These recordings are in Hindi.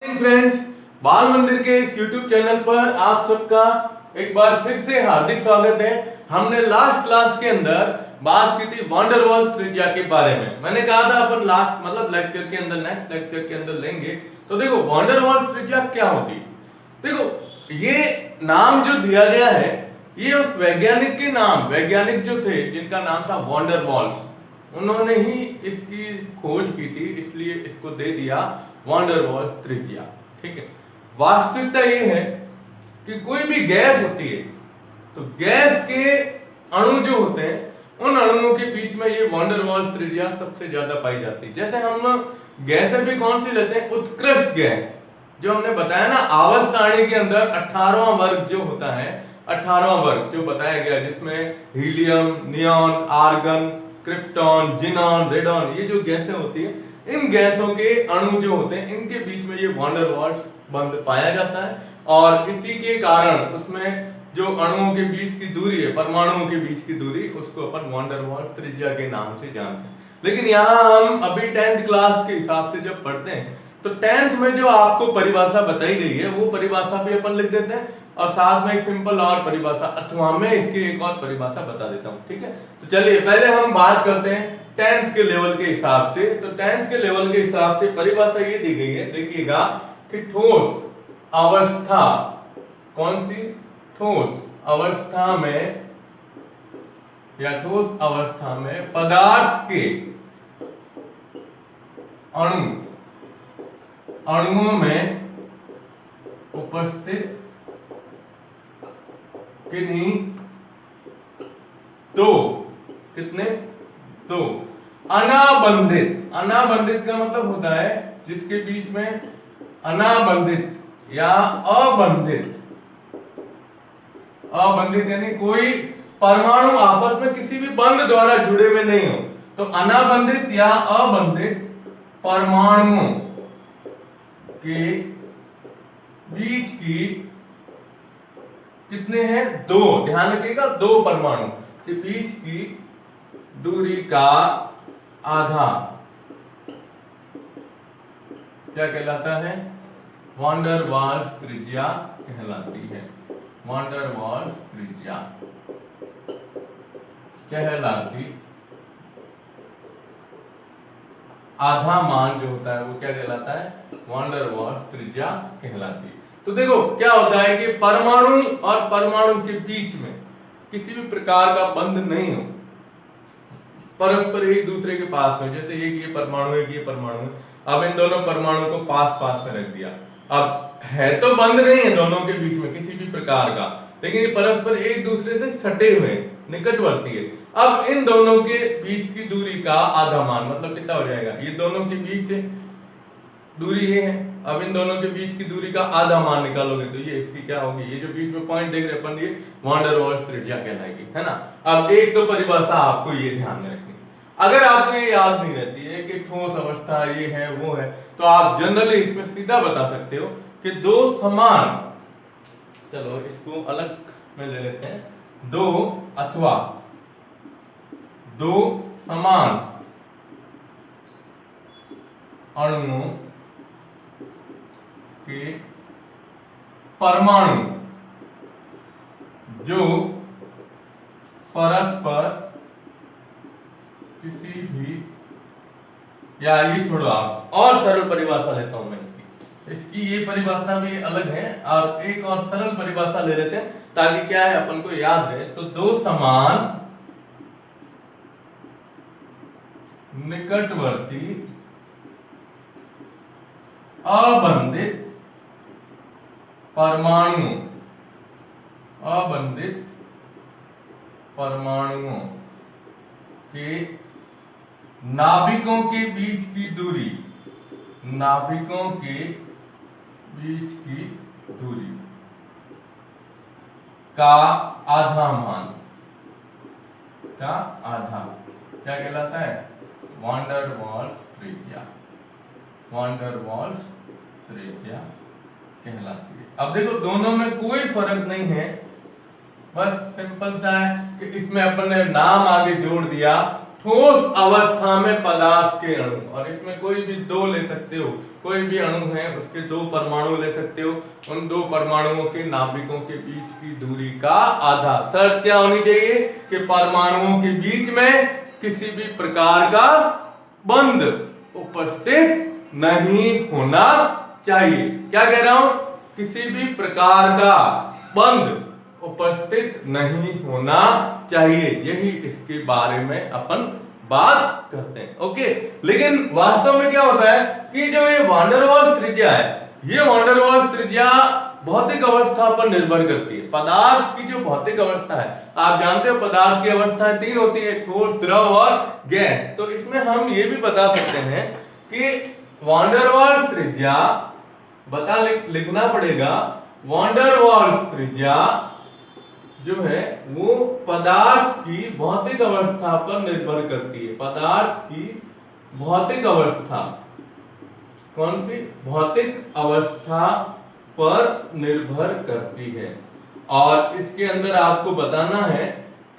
फ्रेंड्स, बाल मंदिर के इस YouTube चैनल पर आप सबका एक बार फिर से हार्दिक स्वागत है। हमने लास्ट क्लास के अंदर बात की थी वांडरवॉल्स त्रिज्या के बारे में। मैंने कहा था अपन लास्ट मतलब लेक्चर के अंदर नेक्स्ट लेक्चर के अंदर लेंगे। तो देखो वांडरवॉल्स त्रिज्या क्या होती है। देखो ये नाम जो दिया गया है ये उस वैज्ञानिक के नाम, वैज्ञानिक जो थे जिनका नाम था वांडरवॉल्स, उन्होंने ही इसकी खोज की थी, इसलिए इसको दे दिया वांडरवॉल्स त्रिज्या। ठीक है। वास्तविकता ये है कि कोई भी गैस होती है तो गैस के अणु जो होते हैं उन अणुओं के बीच में ये वांडरवॉल्स त्रिज्या सबसे ज्यादा पाई जाती है। जैसे हम गैसें भी कौन सी लेते हैं, उत्कृष्ट गैस जो हमने बताया ना आवर्त सारणी के अंदर 18वां वर्ग जो होता है, 18वां वर्ग जो बताया गया जिसमें helium, neon, argon, krypton, xenon, radon, ये जो गैसें होती है इन गैसों के अणु जो होते हैं इनके बीच में ये वांडरवॉल्स बंध पाया जाता है और इसी के कारण उसमें जो अणुओं के बीच की दूरी है, परमाणुओं के बीच की दूरी, उसको अपन वांडरवॉल्स त्रिज्या के नाम से जानते हैं। लेकिन यहाँ हम अभी 10th क्लास के हिसाब से जब पढ़ते हैं तो 10th में जो आपको परिभाषा बताई गई है वो परिभाषा भी अपन लिख देते हैं और साथ में एक सिंपल और परिभाषा, अथवा मैं इसकी एक और परिभाषा बता देता हूँ। ठीक है, तो चलिए पहले हम बात करते हैं 10th के लेवल के हिसाब से। तो 10th के लेवल के हिसाब से परिभाषा ये दी गई है, देखिएगा कि ठोस अवस्था, कौन सी, ठोस अवस्था में या ठोस अवस्था में पदार्थ के अणुओं में उपस्थित किन्हीं दो, कितने, दो अनाबंधित, अनाबंधित का मतलब होता है जिसके बीच में अनाबंधित या अबंधित, अबंधित यानी कोई परमाणु आपस में किसी भी बंध द्वारा जुड़े हुए नहीं हो, तो अनाबंधित या अबंधित परमाणुओं के बीच की कितने हैं, दो, ध्यान रखिएगा, दो परमाणु के बीच की दूरी का आधा क्या कहलाता है, वांडरवॉल्स त्रिज्या कहलाती है। वांडरवॉल्स त्रिज्या कहलाती, आधा मान जो होता है वो क्या कहलाता है, वांडरवॉल्स त्रिज्या कहलाती है। तो देखो क्या होता है कि परमाणु और परमाणु के बीच में किसी भी प्रकार का बंध नहीं हो, परस्पर एक दूसरे के पास में, जैसे ये परमाणु है, ये परमाणु है, अब इन दोनों परमाणु को पास पास में रख दिया, अब है तो बंध नहीं है दोनों के बीच में किसी भी प्रकार का, लेकिन ये परस्पर एक दूसरे से सटे हुए, निकटवर्ती है। अब इन दोनों के बीच की दूरी का आधा मान मतलब कितना हो जाएगा, ये दोनों के बीच दूरी ये है, अब इन दोनों के बीच की दूरी का आधा मान निकालोगे तो ये इसकी क्या होगी, ये जो बीच में पॉइंट देख रहे अपन, ये वांडरवॉल्स त्रिज्या कहलाएगी, है ना। अब एक तो परिभाषा आपको ये ध्यान में रखनी, अगर आपको ये याद नहीं रहती है कि ठोस अवस्था ये है वो है, तो आप जनरली इसमें सीधा बता सकते हो कि दो समान, चलो इसको अलग में ले लेते हैं, दो अथवा दो समान अणुओं के परमाणु जो परस्पर किसी भी, या ये छोड़ो आप और सरल परिभाषा लेता हूं मैं इसकी ये परिभाषा भी अलग है और एक और सरल परिभाषा ले लेते हैं ताकि क्या है अपन को याद रहे। तो दो समान निकटवर्ती अबंधित परमाणुओं, अबंधित परमाणुओं के नाभिकों के बीच की दूरी, नाभिकों के बीच की दूरी का आधा मान, का आधा क्या कहलाता है, वांडरवॉल्स त्रिज्या, वांडरवॉल्स त्रिज्या कहलाती है। अब देखो दोनों में कोई फर्क नहीं है, बस सिंपल सा है कि इसमें अपन ने नाम आगे जोड़ दिया ठोस अवस्था में पदार्थ के अणु, और इसमें कोई भी दो ले सकते हो, कोई भी अणु है उसके दो परमाणु ले सकते हो, उन दो परमाणुओं के नाभिकों के बीच की दूरी का आधा। शर्त क्या होनी चाहिए कि परमाणुओं के बीच में किसी भी प्रकार का बंध उपस्थित नहीं होना चाहिए। क्या कह रहा हूं? किसी भी प्रकार का बंध उपस्थित नहीं होना चाहिए, यही इसके बारे में अपन बात करते हैं। ओके, लेकिन वास्तव में क्या होता है कि जो ये वान डेर वाल्स त्रिज्या है, ये वान डेर वाल्स त्रिज्या भौतिक अवस्था पर निर्भर करती है। पदार्थ की जो भौतिक अवस्था है, आप जानते हो पदार्थ की अवस्थाएं तीन होती है, ठोस, द्रव और गैस। तो इसमें हम ये भी बता सकते हैं कि वान डेर वाल्स त्रिज्या लिखना पड़ेगा। वान डेर वाल्स त्रिज्या जो है वो पदार्थ की भौतिक अवस्था पर निर्भर करती है। पदार्थ की भौतिक अवस्था, कौन सी? भौतिक अवस्था पर निर्भर करती है। और इसके अंदर आपको बताना है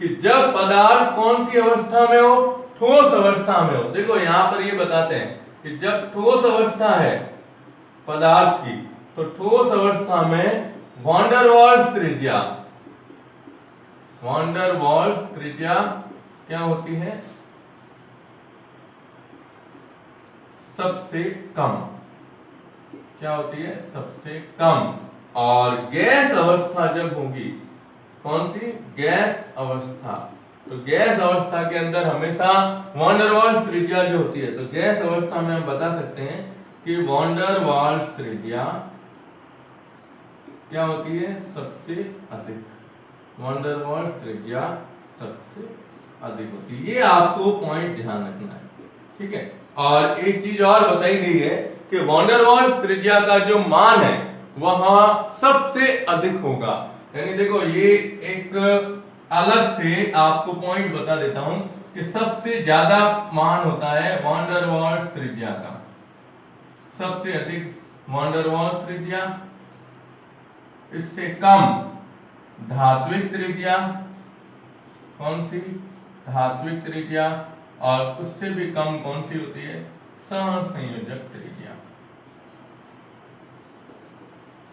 कि जब पदार्थ कौन सी अवस्था में हो? ठोस अवस्था में हो। देखो यहां पर ये बताते हैं कि जब ठोस अवस्था है पदार्थ की, तो ठोस अवस्था में वान डेर वाल्स त्रिज्या, वान डेर वाल्स त्रिज्या क्या होती है? सबसे कम। क्या होती है? सबसे कम। और गैस अवस्था जब होगी, कौन सी? गैस अवस्था। तो गैस अवस्था के अंदर हमेशा वान डेर वाल्स त्रिज्या जो होती है, तो गैस अवस्था में हम बता सकते हैं कि वान डेर वाल्स त्रिज्या क्या होती है? सबसे अधिक। वान डेर वाल्स त्रिज्या सबसे अधिक होती है। ये आपको पॉइंट ध्यान रखना है, ठीक है। और एक चीज और बताई गई है कि वान डेर वाल्स त्रिज्या का जो मान है वह सबसे अधिक होगा। यानी देखो ये एक अलग से आपको पॉइंट बता देता हूं कि सबसे ज्यादा मान होता है वान डेर वाल्स त्रिज्या का, सबसे अधिक वान डेर वाल्स त्रिज्या। इससे कम धात्विक त्रिज्या, कौन सी? धात्विक त्रिज्या। और उससे भी कम कौन सी होती है? सहसंयोजक त्रिज्या,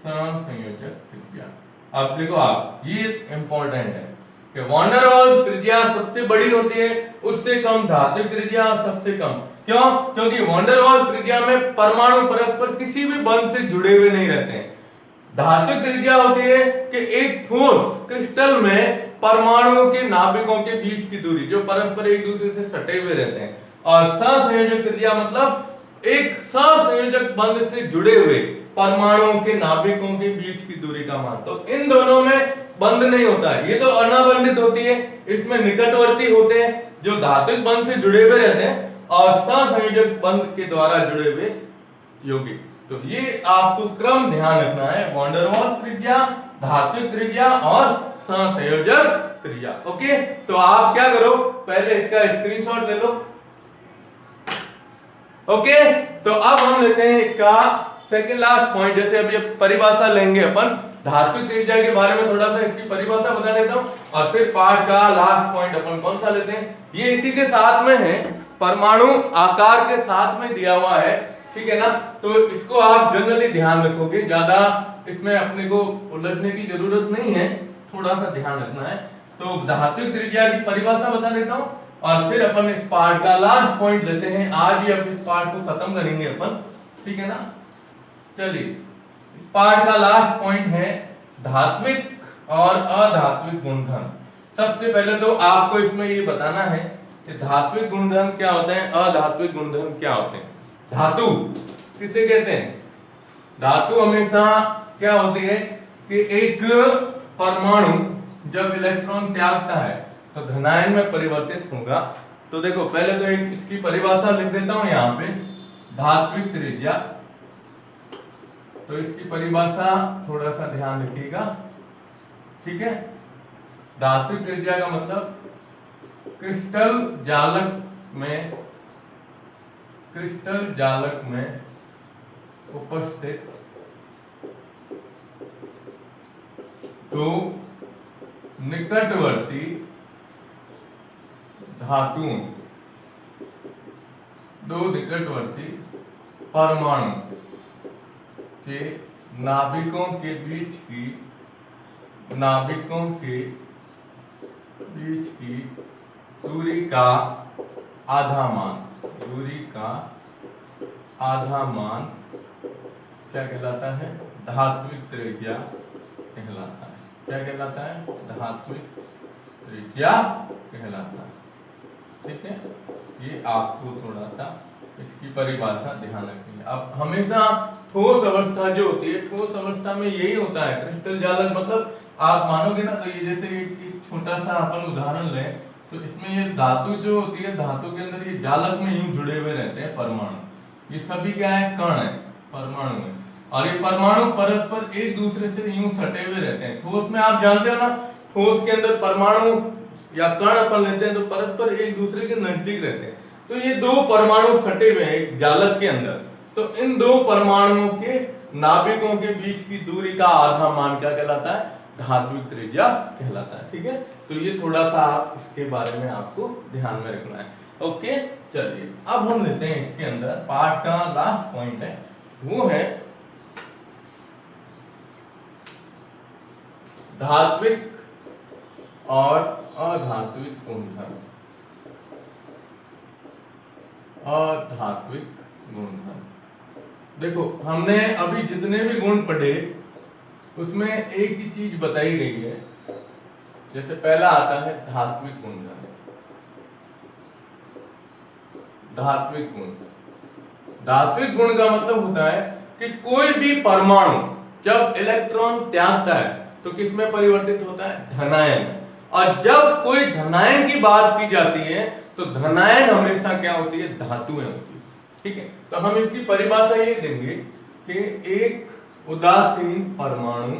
सहसंयोजक त्रिज्या। अब देखो आप, ये इंपॉर्टेंट है कि वान डेर वाल्स त्रिज्या सबसे बड़ी होती है, उससे कम धात्विक त्रिज्या, सबसे कम। क्यों? क्योंकि वान डेर वाल्स त्रिज्या में परमाणु परस्पर किसी भी बंध से जुड़े हुए नहीं रहते हैं। धात्विक त्रिज्या होती है कि एक ठोस क्रिस्टल में परमाणुओं के नाभिकों के बीच की दूरी, जो परस्पर एक दूसरे से सटे हुए रहते हैं। और सहसंयोजक त्रिज्या मतलब एक सहसंयोजक बंध से जुड़े हुए परमाणुओं के नाभिकों के बीच की दूरी का मान। तो इन दोनों में बंध नहीं होता है, ये तो अनाबंधित होती है। इसमें निकटवर्ती होते हैं जो धात्विक बंध से जुड़े हुए रहते हैं, और सहसंयोजक बंध के द्वारा जुड़े हुए यौगिक। तो ये आपको क्रम ध्यान रखना है, वान डेर वाल्स त्रिज्या, धात्विक त्रिज्या और सहसंयोजक त्रिज्या। ओके, तो आप क्या करो, पहले इसका स्क्रीनशॉट ले लो। ओके, तो अब हम लेते हैं इसका सेकंड लास्ट पॉइंट। जैसे अभी परिभाषा लेंगे अपन, धात्विक त्रिज्या के बारे में थोड़ा सा इसकी परिभाषा बता देता हूं, और फिर पार्ट का लास्ट पॉइंट अपन कौन सा लेते हैं, ये इसी के साथ में है, परमाणु आकार के साथ में दिया हुआ है, ठीक है ना। तो इसको आप जनरली ध्यान रखोगे, ज्यादा इसमें अपने को उलझने की जरूरत नहीं है, थोड़ा सा ध्यान रखना है। तो धात्विक त्रिज्या की परिभाषा बता देता हूं, और फिर अपन इस पार्ट का लास्ट पॉइंट लेते हैं। आज ही अब इस पार्ट को खत्म करेंगे अपन, ठीक है ना। चलिए, इस पार्ट का लास्ट पॉइंट है धात्विक और अधात्विक गुणधर्म। सबसे पहले तो आपको इसमें ये बताना है कि धात्विक गुणधर्म क्या होते हैं, अधात्विक गुणधर्म क्या होते हैं। धातु किसे कहते हैं? धातु हमेशा क्या होती है कि एक परमाणु जब इलेक्ट्रॉन त्यागता है तो धनायन में परिवर्तित होगा। तो देखो पहले तो एक इसकी परिभाषा लिख देता हूं यहां पे, धात्विक त्रिज्या। तो इसकी परिभाषा थोड़ा सा ध्यान रखिएगा, ठीक है। धात्विक त्रिज्या का मतलब क्रिस्टल जालक में उपस्थित तो निकटवर्ती धातुओं दो निकटवर्ती परमाणु के नाभिकों के बीच की दूरी का आधा मान क्या कहलाता है? धात्विक त्रिज्या कहलाता है। क्या कहलाता है? धात्विक त्रिज्या कहलाता है। ठीक है, ये आपको थोड़ा सा इसकी परिभाषा ध्यान रखनी है। अब हमेशा ठोस अवस्था जो होती है, ठोस अवस्था में यही होता है क्रिस्टल जालक, मतलब आप मानोगे ना, तो ये जैसे एक छोटा सा अपन उदाहरण लें, तो इसमें ये धातु जो होती है, धातु के अंदर ये जालक में यूं जुड़े हुए रहते हैं परमाणु। ये सभी क्या है? कण है, परमाणु है। और ये परमाणु परस्पर एक दूसरे से यूं सटे हुए रहते हैं। ठोस में आप जानते हो ना, ठोस के अंदर परमाणु या कण अपन लेते हैं तो परस्पर एक दूसरे के नजदीक रहते हैं। तो ये दो परमाणु सटे हुए हैं जालक के अंदर, तो इन दो परमाणुओं के नाभिकों के बीच की दूरी का आधा मान क्या कहलाता है? धात्विक त्रिज्या कहलाता है। ठीक है, तो ये थोड़ा सा आप इसके बारे में आपको ध्यान में रखना है। ओके, चलिए अब हम लेते हैं इसके अंदर पार्ट का लास्ट पॉइंट है, वो है धात्विक और अधात्विक गुणधर्म। अधात्विक गुणधर्म, देखो हमने अभी जितने भी गुण पढ़े उसमें एक ही चीज बताई गई है। जैसे पहला आता है धात्विक गुणधर्म। धात्विक गुण, धात्विक गुण का मतलब होता है कि कोई भी परमाणु जब इलेक्ट्रॉन त्यागता है तो किस में परिवर्तित होता है? धनायन। और जब कोई धनायन की बात की जाती है तो धनायन हमेशा क्या होती है? धातुएं होती है। ठीक है, तो हम इसकी परिभाषा ये देंगे कि एक उदासीन परमाणु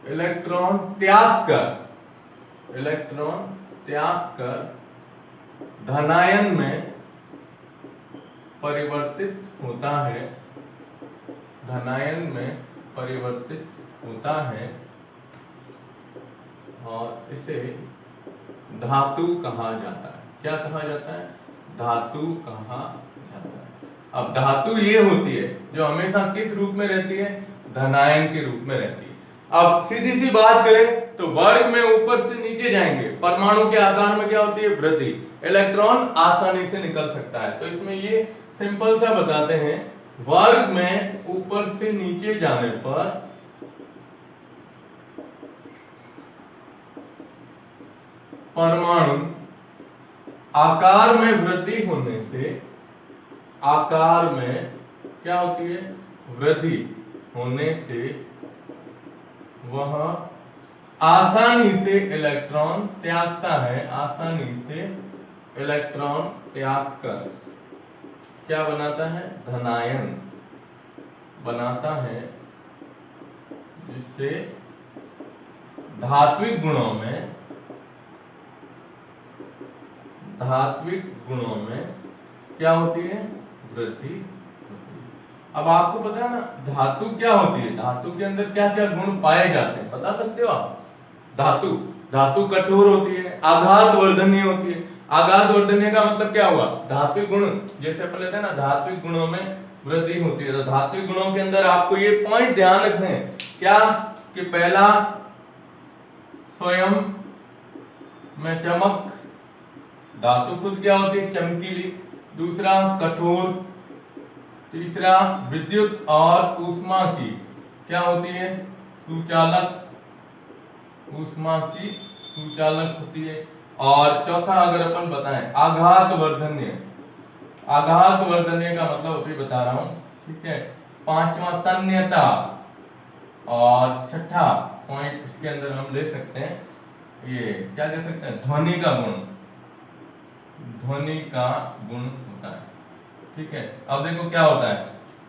इलेक्ट्रॉन त्याग कर धनायन में परिवर्तित होता है, धनायन में परिवर्तित होता है और इसे धातु कहा जाता है। क्या कहा जाता है? धातु कहा जाता है। अब धातु ये होती है जो हमेशा किस रूप में रहती है? धनायन के रूप में रहती है। अब सीधी सी बात करें तो वर्ग में ऊपर से नीचे जाएंगे, परमाणु के आकार में क्या होती है? वृद्धि। इलेक्ट्रॉन आसानी से निकल सकता है, तो इसमें ये सिंपल सा बताते हैं, वर्ग में ऊपर से नीचे जाने पर परमाणु आकार में वृद्धि होने से, आकार में क्या होती है? वृद्धि होने से वह आसानी से इलेक्ट्रॉन त्यागता है, आसानी से इलेक्ट्रॉन त्याग कर क्या बनाता है? धनायन बनाता है, जिससे धात्विक गुणों में क्या होती है? वृद्धि। अब आपको पता है ना धातु क्या होती है? धातु के अंदर क्या क्या गुण पाए जाते हैं, बता सकते हो आप? धातु कठोर होती है, आघात वर्धनीय होती है। आघात वर्धनीय का मतलब क्या हुआ? धात्विक गुण, जैसे अपन लेते हैं ना, धात्विक गुणों में वृद्धि होती है। तो धात्विक गुणों के अंदर आपको ये पॉइंट ध्यान रखने हैं, क्या कि पहला स्वयं में चमक, धातु खुद क्या होती है? चमकीली। दूसरा कठोर। तीसरा विद्युत और ऊष्मा की क्या होती है? सुचालक, ऊष्मा की सुचालक होती है। और चौथा अगर अपन बताएं आघात वर्धनीय, आघात वर्धनीय का मतलब अभी बता रहा हूं, ठीक है। पांचवा तन्यता, और छठा पॉइंट इसके अंदर हम ले सकते हैं, ये क्या कह सकते हैं? ध्वनि का गुण, ध्वनि का गुण होता है। ठीक है, अब देखो क्या होता है,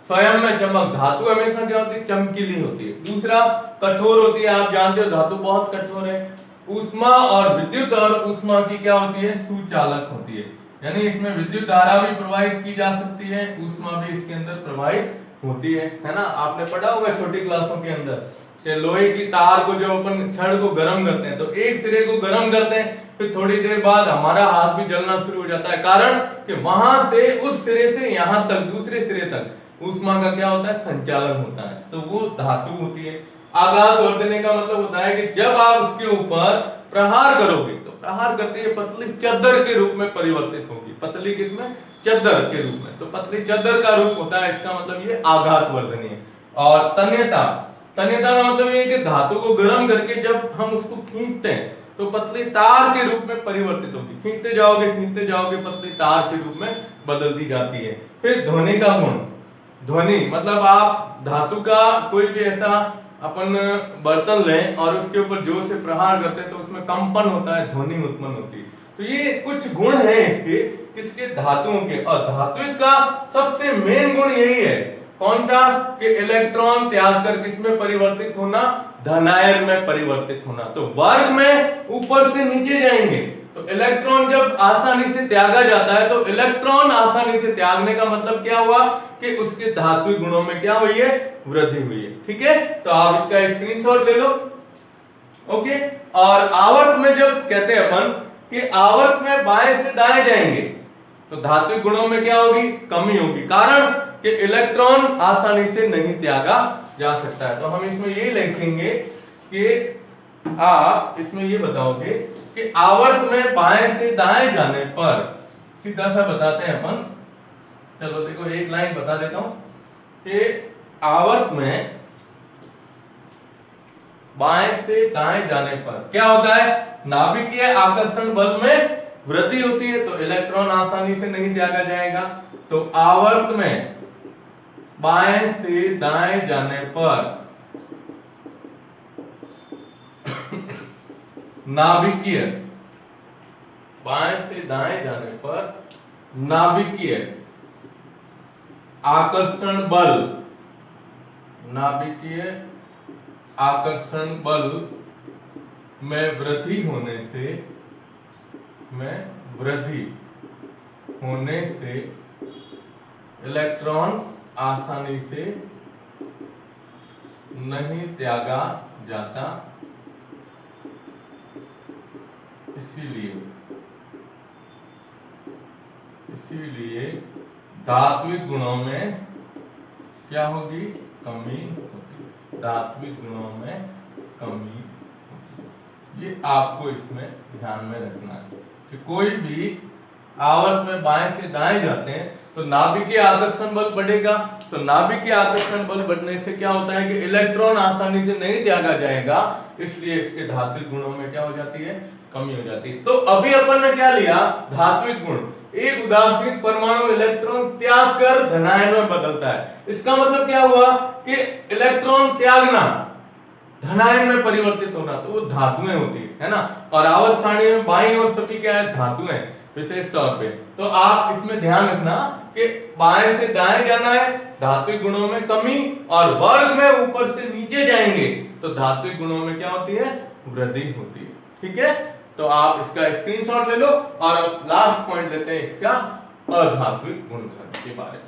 स्वयं में चमक, धातु हमेशा क्या होती है? चमकीली होती है। दूसरा कठोर होती है, आप जानते हो धातु बहुत कठोर है। ऊष्मा और विद्युत और ऊष्मा की क्या होती है? सुचालक होती है, यानी इसमें विद्युत धारा भी प्रवाहित की जा सकती है, ऊष्मा भी इसके अंदर प्रवाहित होती है ना। आपने पढ़ा होगा छोटी क्लासों के अंदर कि लोहे की तार को जब अपन छड़ को गर्म करते हैं तो एक सिरे को गर्म करते हैं, फिर थोड़ी देर बाद हमारा हाथ भी जलना शुरू हो जाता है, कारण कि वहां से उस सिरे से यहां तक दूसरे सिरे तक ऊष्मा का क्या होता है, संचालन होता है, तो वो धातु होती है। आघात वर्तने का मतलब होता है कि जब आप उसके ऊपर प्रहार करोगे तो प्रहार करते ही पतली चद्दर के रूप में परिवर्तित होगी। पतली किसमें, चद्दर के रूप में, तो पतली चद्दर का रूप होता है, इसका मतलब ये आघात वर्धनीय है। और तन्यता, तन्यता का मतलब ये है कि धातु को गर्म करके जब हम उसको खींचते हैं तो पतली तार के रूप में परिवर्तित होगी, खींचते जाओगे पतली तार के रूप में बदल दी जाती है। फिर ध्वनि का गुण, ध्वनि मतलब आप धातु का कोई भी ऐसा अपन बर्तन लें और उसके ऊपर जोर से प्रहार करते हैं तो उसमें कंपन होता है, ध्वनि उत्पन्न होती है। तो ये कुछ गुण हैं इसके, किसके, धातुओं के। और धातु का सबसे मेन गुण यही है, कौन सा, कि इलेक्ट्रॉन त्याग कर किसमें परिवर्तित होना, धनायन में परिवर्तित होना। तो वर्ग में ऊपर से नीचे जाएंगे तो इलेक्ट्रॉन जब आसानी से त्यागा जाता है, तो इलेक्ट्रॉन आसानी से त्यागने का मतलब क्या हुआ कि उसके धात्विक गुणों में क्या हुई है, वृद्धि हुई है। ठीक है, तो आप इसका स्क्रीनशॉट ले लो। ओके, और आवर्त में जब कहते हैं अपन कि आवर्त में बाएं से दाएं जाएंगे तो धात्विक गुणों में क्या होगी, कमी होगी, कारण कि इलेक्ट्रॉन आसानी से नहीं त्यागा जा सकता है। तो हम इसमें ये लिखेंगे कि आप इसमें ये बताओगे कि आवर्त में बाएं से दाएं जाने पर, सीधा सा बताते हैं अपन, चलो देखो एक लाइन बता देता हूं कि आवर्त में बाएं से दाएं जाने पर क्या होता है, नाभिकीय आकर्षण बल में वृद्धि होती है, तो इलेक्ट्रॉन आसानी से नहीं त्यागा जाएगा। तो आवर्त में बाएं से दाएं जाने पर नाभिकीय, बाएं से दाएं जाने पर नाभिकीय आकर्षण बल, नाभिकीय आकर्षण बल में वृद्धि होने से इलेक्ट्रॉन आसानी से नहीं त्यागा जाता, इसीलिए धात्विक गुणों में क्या होगी, कमी होगी, धात्विक गुणों में कमी होगी। ये आपको इसमें ध्यान में रखना है कि कोई भी आवर्त में बाएं से दाएं जाते हैं तो नाभिकीय आकर्षण बल बढ़ेगा, तो नाभिकीय आकर्षण बल बढ़ने से क्या होता है कि इलेक्ट्रॉन आसानी से नहीं त्यागा जाएगा, इसलिए इसके धात्विक गुणों में क्या हो जाती है, कमी हो जाती है। तो अभी अपन ने क्या लिया, धात्विक गुण, एक उदासीन परमाणु इलेक्ट्रॉन त्याग कर धनायन में बदलता है, इसका मतलब क्या हुआ कि इलेक्ट्रॉन त्यागना, धनायन में परिवर्तित होना, तो वो धातुएं होती है ना। और आवर्त सारणी में बाईं ओर सभी क्या है, धातुएं विशेष तौर पे। तो आप इसमें ध्यान रखना कि बाएं से दाएं जाना है, धात्विक गुणों में कमी, और वर्ग में ऊपर से नीचे जाएंगे तो धात्विक गुणों में क्या होती है, वृद्धि होती है। ठीक है, तो आप इसका स्क्रीनशॉट ले लो और लास्ट पॉइंट लेते हैं इसका अधात्विक गुणधर्म के बारे में।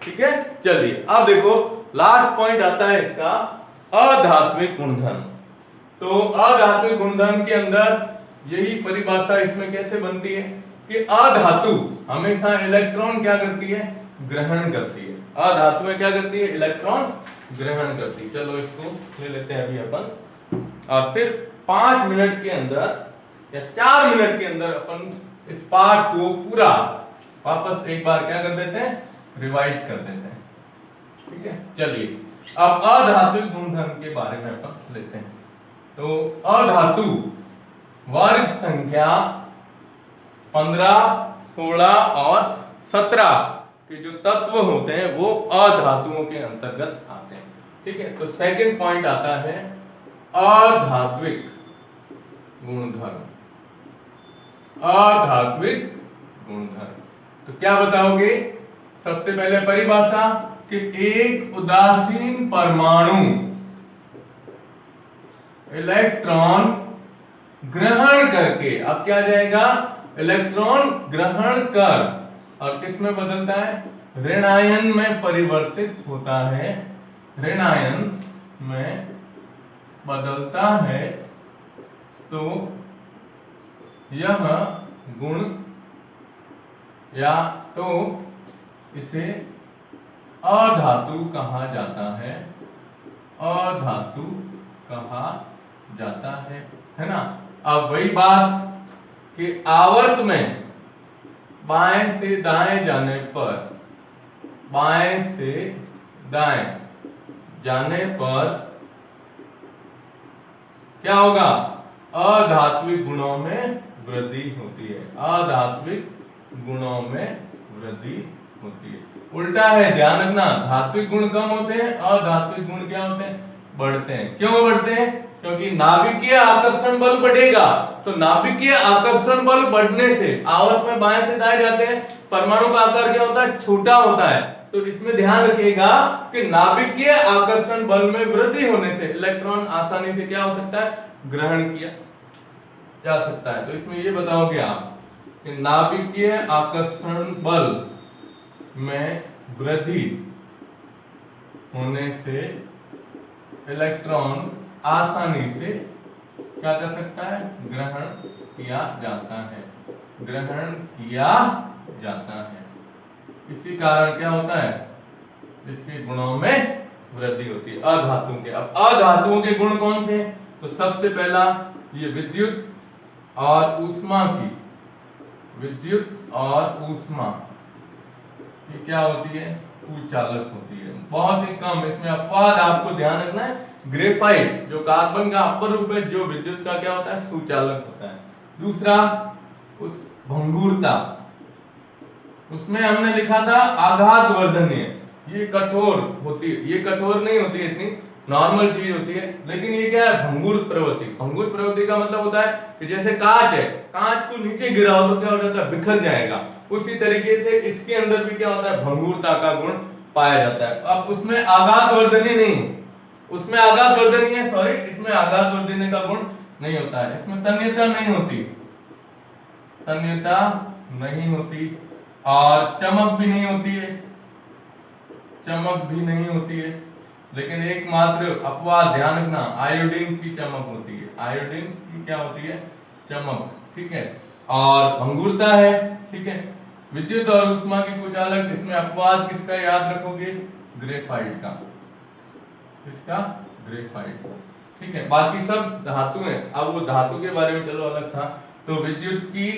ठीक है, चलिए अब देखो लास्ट पॉइंट आता है इसका अधात्विक गुणधर्म। तो अधात्विक गुणधर्म के अंदर यही परिभाषा इसमें कैसे बनती है कि अधातु हमेशा इलेक्ट्रॉन क्या करती है, ग्रहण करती है। अधातुएं क्या करती है, इलेक्ट्रॉन ग्रहण करती है। चलो इसको ले लेते हैं अभी अपन, और फिर 5 मिनट के अंदर या 4 मिनट के अंदर अपन इस पाठ को पूरा वापस एक बार क्या कर देते हैं, रिवाइज कर देते हैं। ठीक है, चलिए अब अधात्विक गुणधर्म के बारे में अपन लेते हैं। तो अधातु वर्ग संख्या 15, 16 और 17 के जो तत्व होते हैं वो अधातुओं के अंतर्गत आते हैं। ठीक है, तो सेकंड पॉइंट आता है अधात्विक गुणधर्म। अधात्विक गुणधर्म, तो क्या बताओगे, सबसे पहले परिभाषा कि एक उदासीन परमाणु इलेक्ट्रॉन ग्रहण करके, अब क्या जाएगा, इलेक्ट्रॉन ग्रहण कर और किस में बदलता है, ऋणायन में परिवर्तित होता है, ऋणायन में बदलता है तो यह गुण या तो इसे अधातु कहा जाता है, अधातु कहा जाता है ना। अब वही बात कि आवर्त में बाएं से दाएं जाने पर, बाएं से दाएं जाने पर क्या होगा, अधात्विक गुणों में वृद्धि होती है, अधात्विक गुणों में वृद्धि होती है। उल्टा है, ध्यान रखना, धात्विक गुण कम होते हैं, अधात्विक गुण क्या होते हैं, बढ़ते हैं। क्यों बढ़ते हैं? क्योंकि नाभिकीय आकर्षण बल बढ़ेगा, तो नाभिकीय आकर्षण बल बढ़ने से आवर्त में बाएं से दाएं जाते हैं, परमाणु का आकार क्या होता है, छोटा होता है। तो इसमें ध्यान रखिएगा कि नाभिकीय आकर्षण बल में वृद्धि होने से इलेक्ट्रॉन आसानी से क्या हो सकता है, ग्रहण किया जा सकता है। तो इसमें ये बताओगे आप कि नाभिकीय आकर्षण बल में वृद्धि होने से इलेक्ट्रॉन आसानी से क्या कर सकता है, ग्रहण किया जाता है, ग्रहण किया जाता है। इसी कारण क्या होता है, इसके गुणों में वृद्धि होती है अधातुओं के। अब अधातुओं के गुण कौन से हैं? तो सबसे पहला ये विद्युत और ऊष्मा की, विद्युत और ऊष्मा ये क्या होती है, कुचालक होती है। बहुत ही कम, इसमें अपवाद आपको ध्यान रखना है। ग्रेफाइट जो कार्बन का अपर रूप है, जो विद्युत का क्या होता है, सुचालक होता है। दूसरा भंगुरता, उसमें हमने लिखा था आघात वर्धनीय, ये कठोर होती है, ये कठोर नहीं होती है, इतनी नॉर्मल चीज होती है, लेकिन ये क्या है, भंगुर प्रवृत्ति। भंगुर प्रवृत्ति का मतलब होता है कि जैसे कांच है, कांच को नीचे गिराओ तो क्या हो जाता है, बिखर जाएगा। उसी तरीके से इसके अंदर भी क्या होता है, भंगुरता का गुण पाया जाता है। अब उसमें आघात वर्धनीय नहीं, उसमें आघात वर्धनीय है, सॉरी, इसमें आघात वर्धनीय का गुण नहीं होता है। इसमें तन्यता नहीं होती, तन्यता नहीं होती, और चमक भी नहीं होती है, चमक भी नहीं होती है। लेकिन एकमात्र अपवाद ध्यान रखना, आयोडीन की चमक होती है, आयोडीन की क्या होती है, चमक, ठीक है। और भंगुरता है, ठीक है। विद्युत और ऊष्मा के कुचालक, इसमें अपवाद किसका याद रखोगे, ग्रेफाइट का, किसका, ग्रेफाइट का, ठीक है। बाकी सब धातु है। अब वो धातु के बारे में चलो अलग था। तो विद्युत की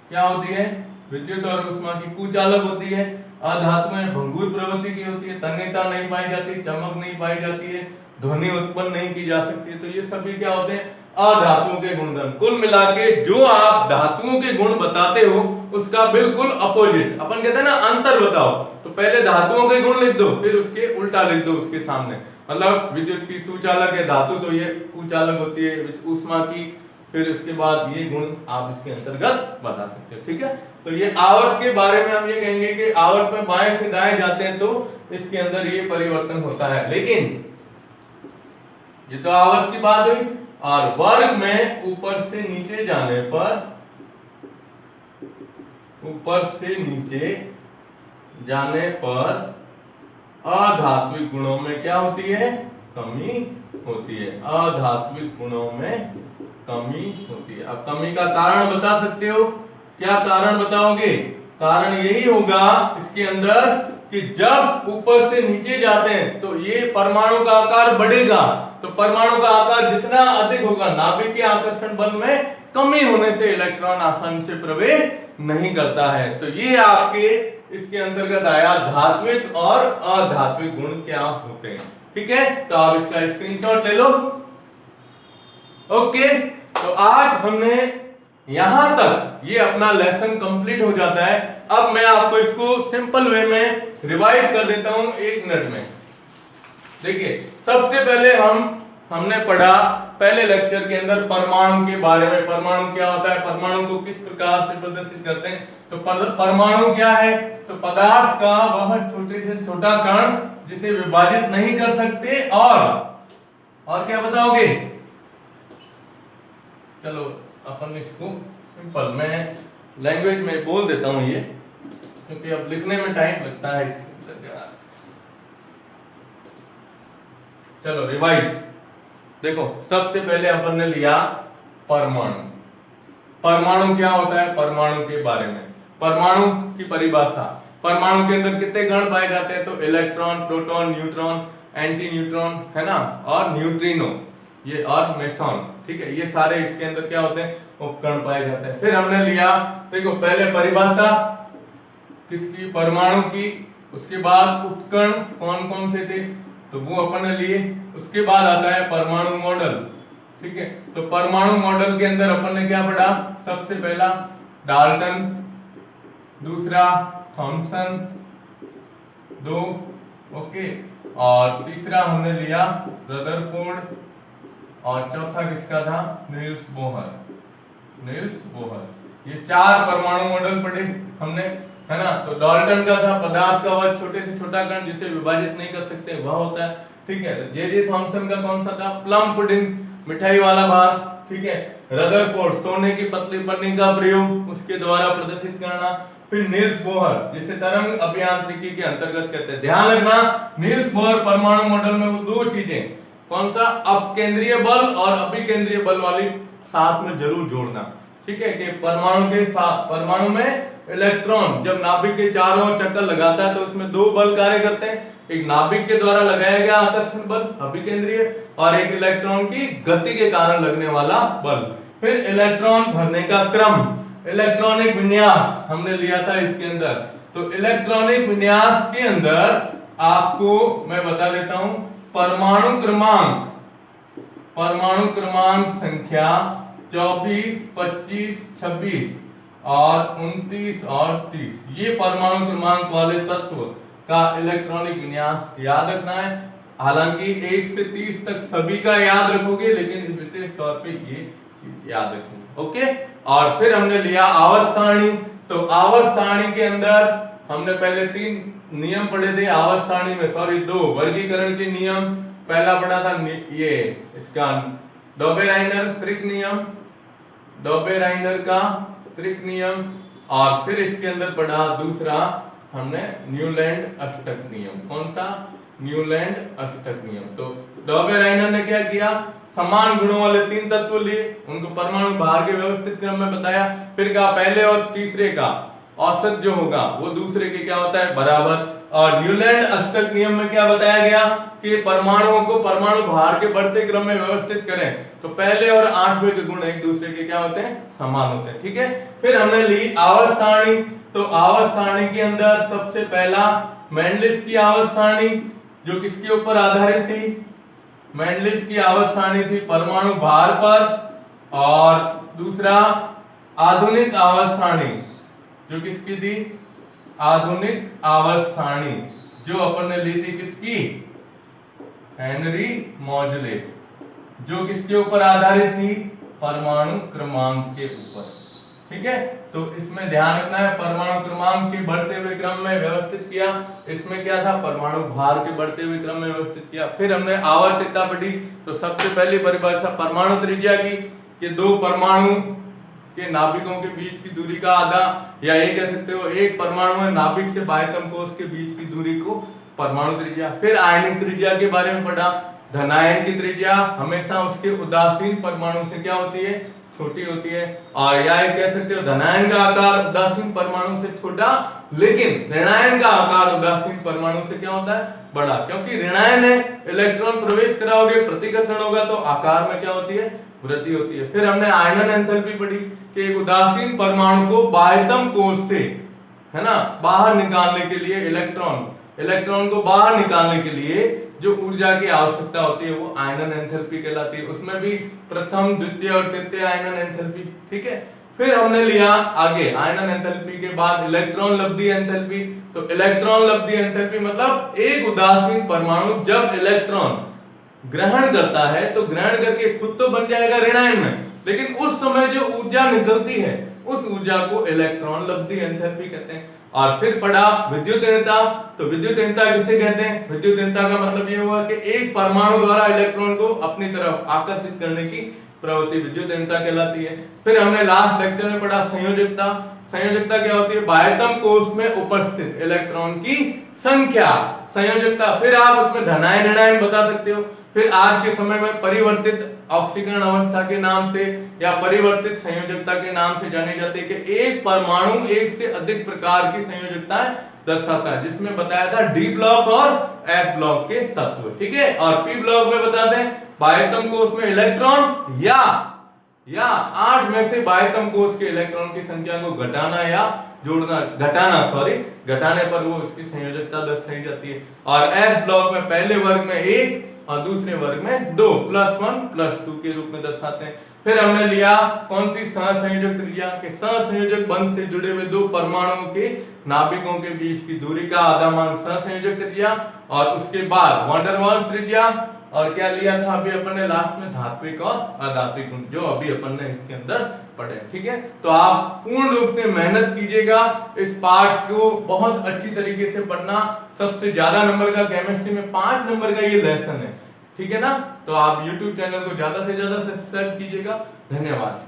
क्या होती है, विद्युत और ऊष्मा की कुचालक होती है। अधातुएं भंगुर प्रवृत्ति की होती है, तन्यता नहीं पाई जाती, चमक नहीं पाई जाती है, ध्वनि उत्पन्न नहीं की जा सकती है। तो ये सभी क्या होते हैं, अधातुओं के गुणधर्म। कुल मिला के जो आप धातुओं के गुण बताते हो उसका बिल्कुल अपोजिट, अपन कहते हैं ना अंतर बताओ, तो पहले धातुओं के गुण लिख दो, फिर उसके उल्टा लिख दो उसके सामने। मतलब विद्युत की सुचालक है धातु, तो ये कुचालक होती है, ऊष्मा की, फिर उसके बाद ये गुण आप इसके अंतर्गत बता सकते हो, ठीक है। तो ये आवर्त के बारे में हम ये कहेंगे कि आवर्त में बाएं से दाएं जाते हैं तो इसके अंदर ये परिवर्तन होता है। लेकिन ये तो आवर्त की बात हुई, और वर्ग में ऊपर से नीचे जाने पर, ऊपर से नीचे जाने पर अधात्विक गुणों में क्या होती है, कमी होती है, अधात्विक गुणों में कमी होती है। अब कमी का कारण बता सकते हो, क्या कारण बताओगे? कारण यही होगा इसके अंदर कि जब ऊपर से नीचे जाते हैं तो ये परमाणु का आकार बढ़ेगा, तो परमाणु का आकार जितना अधिक होगा, नाभिकीय आकर्षण बल में कमी होने से इलेक्ट्रॉन आसानी से प्रवेश नहीं करता है। तो ये आपके इसके अंतर्गत आया धात्विक और अधात्विक गुण क्या होते हैं, ठीक है। तो आप इसका स्क्रीनशॉट ले लो। ओके, तो आज हमने यहां तक ये अपना लेसन कंप्लीट हो जाता है। अब मैं आपको इसको सिंपल वे में रिवाइज कर देता हूं 1 मिनट में। देखिए, सबसे पहले हमने पढ़ा पहले लेक्चर के अंदर परमाणु के बारे में। परमाणु क्या होता है, परमाणु को किस प्रकार से प्रदर्शित करते हैं। तो परमाणु क्या है, तो पदार्थ का वह छोटे से छोटा कण जिसे विभाजित नहीं कर सकते, और क्या बताओगे? चलो अपन इसको सिंपल मैं लैंग्वेज में बोल देता हूं ये, क्योंकि अब लिखने में टाइम लगता है इसके अंदर। चलो रिवाइज। देखो सबसे पहले अपन ने लिया परमाणु। परमाणु क्या होता है, परमाणु के बारे में, परमाणु की परिभाषा। परमाणु के अंदर कितने कण पाए जाते हैं, तो electron, proton, neutron, anti neutron, है ना, और न्यूट्रिनो, ये और मेसॉन, ठीक है, ये सारे इसके अंदर क्या होते हैं, उपकरण पाए जाते हैं। फिर हमने लिया, देखो पहले परिभाषा किसकी, परमाणु की, उसके बाद उपकरण कौन कौन से थे तो वो अपन ने लिए, उसके बाद आता है परमाणु मॉडल, ठीक है। तो परमाणु मॉडल के अंदर अपन ने क्या पढ़ा, सबसे पहला डाल्टन, दूसरा थॉमसन, दो, ओके, और तीसरा हमने लिया रदरफोर्ड, और चौथा किसका था, नील्स बोहर, नील्स बोहर। ये चार परमाणु मॉडल पढ़े हमने, है ना। तो डाल्टन का था पदार्थ का वह छोटे से छोटा कण जिसे विभाजित नहीं कर सकते वह होता है, ठीक है। जे थॉमसन का कौन सा था, प्लम पुडिंग, मिठाई वाला भाग, ठीक है। रदरफोर्ड सोने की पतली पन्नी का प्रयोग उसके द्वारा प्रदर्शित करना। फिर नील्स बोहर जिसे तरंग अभियांत्रिकी के अंतर्गत कहते हैं। ध्यान रखना नील्स बोहर परमाणु मॉडल में वो दो चीजें, कौन सा, अपकेंद्रीय बल और अभिकेंद्रीय बल वाली साथ में जरूर जोड़ना, ठीक है, कि परमाणु के साथ, परमाणु में इलेक्ट्रॉन जब नाभिक के चारों ओर चक्कर लगाता है तो उसमें दो बल कार्य करते हैं, एक नाभिक के द्वारा लगाया गया आकर्षण बल अभिकेंद्रीय, और एक इलेक्ट्रॉन की गति के कारण लगने वाला बल। फिर इलेक्ट्रॉन भरने का क्रम, इलेक्ट्रॉनिक विन्यास हमने लिया था इसके अंदर। तो इलेक्ट्रॉनिक विन्यास के अंदर आपको मैं बता देता हूं, परमाणु क्रमांक, परमाणु क्रमांक संख्या 24, 25, 26 और 29 और 30, ये परमाणु क्रमांक वाले तत्व का इलेक्ट्रॉनिक विन्यास याद रखना है। हालांकि 1 से 30 तक सभी का याद रखोगे, लेकिन विशेष तौर पे ये चीज याद रखनी, ओके। और फिर हमने लिया आवर्त सारणी। तो आवर्त सारणी के अंदर हमने पहले 3 नियम पढ़े थे आवर्त सारणी में, सॉरी 2 वर्गीकरण के नियम। पहला पढ़ा था ये इसका डॉबेराइनर त्रिक नियम, डॉबेराइनर का त्रिक नियम, और फिर इसके अंदर पढ़ा दूसरा हमने न्यूलैंड अष्टक नियम। कौन सा, न्यूलैंड अष्टक नियम। तो डॉबेराइनर ने क्या किया, समान गुणों वाले 3 तत्व लिए, उनको परमाणु भार के व्यवस्थित क्रम में बताया, फिर कहा पहले और तीसरे का औसत जो होगा वो दूसरे के क्या होता है, बराबर। और न्यूलैंड अष्टक नियम में क्या बताया गया कि परमाणुओं को परमाणु भार के बढ़ते क्रम में व्यवस्थित करें, तो पहले और 8वें के गुण एक दूसरे के क्या होते हैं, समान होते हैं, ठीक है। फिर हमने ली आवर्त सारणी। तो आवर्त सारणी के अंदर सबसे पहला मेंडलिफ की आवर्त सारणी, जो किसके ऊपर आधारित थी, मेंडलिफ की आवर्त सारणी थी परमाणु भार पर, और दूसरा आधुनिक आवर्त सारणी जो किसकी थी, आधुनिक आवर्त सारणी जो अपन ने ली थी किसकी, हेनरी मॉजले, जो किसके ऊपर आधारित थी, परमाणु क्रमांक के ऊपर, ठीक है। तो इसमें ध्यान रखना है परमाणु क्रमांक के बढ़ते हुए क्रम में व्यवस्थित किया, इसमें क्या था, परमाणु भार के बढ़ते हुए क्रम में व्यवस्थित किया। फिर हमने आवर्तिकता पढ़ी। तो सबसे पहली परिभाषा परमाणु त्रिज्या की, कि 2 परमाणु के नाभिकों के बीच की दूरी का आधा, या ये कह सकते हो एक परमाणु है नाभिक से बाह्यतम कोश के बीच की दूरी को परमाणु त्रिज्या। फिर आयनिक त्रिज्या के बारे में पढ़ा, धनायन की त्रिज्या हमेशा उसके उदासीन परमाणु से क्या होती है, छोटी होती है, और या ये कह सकते हो धनायन का आकार उदासीन परमाणु से छोटा, लेकिन ऋणायन का आकार उदासीन परमाणु से क्या होता है, बड़ा, क्योंकि ऋणायन है, इलेक्ट्रॉन प्रवेश कराओगे प्रतिकर्षण होगा तो आकार में क्या होती है, वृद्धि होती है। फिर हमने आयनन एंथैल्पी पढ़ी कि एक उदासीन परमाणु को बाह्यतम कोश से, है ना, बाहर निकालने के लिए इलेक्ट्रॉन को बाहर निकालने के लिए जो ऊर्जा की आवश्यकता होती है वो आयनन एंथैल्पी कहलाती है। उसमें भी प्रथम, द्वितीय और तृतीय आयनन एंथैल्पी, ठीक है। फिर हमने लिया आगे आयनन एंथैल्पी के बाद इलेक्ट्रॉन लब्धि एंथैल्पी। तो इलेक्ट्रॉन लब्धि एंथैल्पी मतलब एक उदासीन परमाणु जब इलेक्ट्रॉन ग्रहण करता है तो ग्रहण करके खुद तो बन जाएगा ऋणायन में, लेकिन उस समय जो ऊर्जा निकलती है उस ऊर्जा को इलेक्ट्रॉन लब्धि एंथैल्पी कहते हैं। और फिर पढ़ा विद्युत ऋणता। तो विद्युत ऋणता किसे कहते हैं, विद्युत ऋणता का मतलब ये हुआ कि एक परमाणु द्वारा इलेक्ट्रॉन को अपनी तरफ आकर्षित करने की प्रवृत्ति विद्युत ऋणता कहलाती है। फिर हमने लास्ट लेक्चर में पढ़ा संयोजकता। संयोजकता क्या होती है, बाह्यतम कोश में उपस्थित इलेक्ट्रॉन की संख्या, संयोजकता। फिर आप उसमें धनायन ऋणायन बता सकते हो। फिर आज के समय में परिवर्तित ऑक्सीकरण अवस्था के नाम से या परिवर्तित संयोजकता के नाम से जाने जाते हैं कि एक परमाणु एक से अधिक प्रकार की संयोजकताएं दर्शाता है, जिसमें बताया था डी ब्लॉक और एफ ब्लॉक के तत्व, ठीक है। और पी ब्लॉक में बताते हैं बाह्यतम कोष में इलेक्ट्रॉन या 8 में से बाह्यतम कोष के इलेक्ट्रॉन की संख्या को घटाना या जोड़ना, घटाने पर वो उसकी संयोजकता दर्शाई जाती है। और एस ब्लॉक में पहले वर्ग में 1 और दूसरे वर्ग में 2, +1 +2 के रूप में दर्शाते हैं। फिर हमने लिया कौन सी सहसंयोजक त्रिज्या के सहसंयोजक बंध से जुड़े हुए दो परमाणुओं के नाभिकों के बीच की दूरी का आधा मान सहसंयोजक त्रिज्या, और उसके बाद वैन डर वाल्स त्रिज्या, और क्या लिया था अभी अपन ने लास्ट में धात्विक और अधात्विक गुण, जो अभी अपन ने इसके अंदर पढ़े, ठीक है। तो आप पूर्ण रूप से मेहनत कीजिएगा, इस पाठ को बहुत अच्छी तरीके से पढ़ना। सबसे ज्यादा नंबर का केमिस्ट्री में 5 नंबर का ये लेसन है, ठीक है ना। तो आप YouTube चैनल को ज्यादा से ज्यादा सब्सक्राइब कीजिएगा। धन्यवाद।